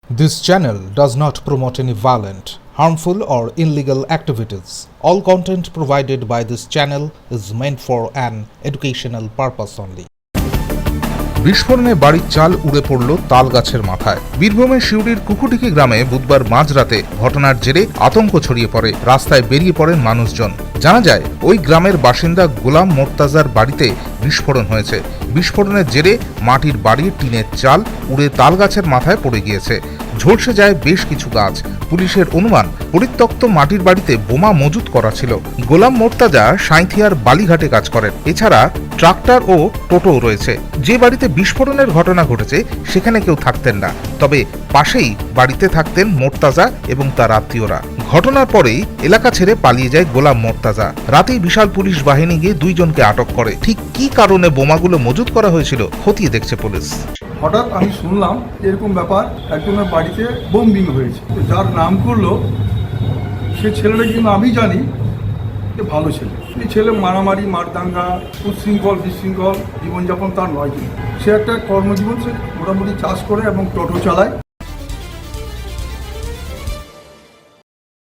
This channel does not promote any violent, harmful, or illegal activities. All content provided by this channel is meant for an educational purpose only. বিস্ফোরণে বাড়ির চাল উড়ে পড়ল তাল গাছের মাথায়। বীরভূমের সিউড়ির কুকুটিকি গ্রামে বুধবার মাঝরাতে ঘটনার জেরে আতঙ্ক ছড়িয়ে পড়ে। রাস্তায় বেরিয়ে পড়েন মানুষজন। জানা যায় ওই গ্রামের বাসিন্দা গোলাম মোর্তাজার বাড়িতে বিস্ফোরণ হয়েছে। বিস্ফোরণের জেরে মাটির বাড়ির টিনের চাল উড়ে তাল গাছের মাথায় পড়ে গিয়েছে। ঝলসে যায় বেশ কিছু গাছ। পুলিশের অনুমান পরিত্যক্ত মাটির বাড়িতে বোমা মজুত করা ছিল। গোলাম মোর্তাজা সাঁইথিয়ার বালিঘাটে কাজ করেন। এছাড়া ট্রাক্টর ও টোটোও রয়েছে। যে বাড়িতে বিস্ফোরণের ঘটনা ঘটেছে সেখানে কেউ থাকতেন না, তবে পাশেই বাড়িতে থাকতেন মোর্তাজা এবং তার আত্মীয়রা। ঘটনার পরেই এলাকা ছেড়ে পালিয়ে যায় গোলাম মোর্তাজা। রাতেই বিশাল পুলিশ বাহিনী গিয়ে দুইজনকে আটক করে। ঠিক কী কারণে বোমাগুলো মজুত করা হয়েছিল খতিয়ে দেখছে পুলিশ। হঠাৎ আমি শুনলাম এরকম ব্যাপার, একজনের বাড়িতে বোম্বিং হয়েছে। যার নাম করলো সে ছেলেটা কিন্তু আমি জানি যে ভালো ছেলে। এই ছেলে মারামারি মারদাঙ্গা উচ্ছৃঙ্খল বিশৃঙ্খল জীবনযাপন তার নয়। কিন্তু সে একটা কর্মজীবন, সে মোটামুটি চাষ করে এবং টোটো চালায়।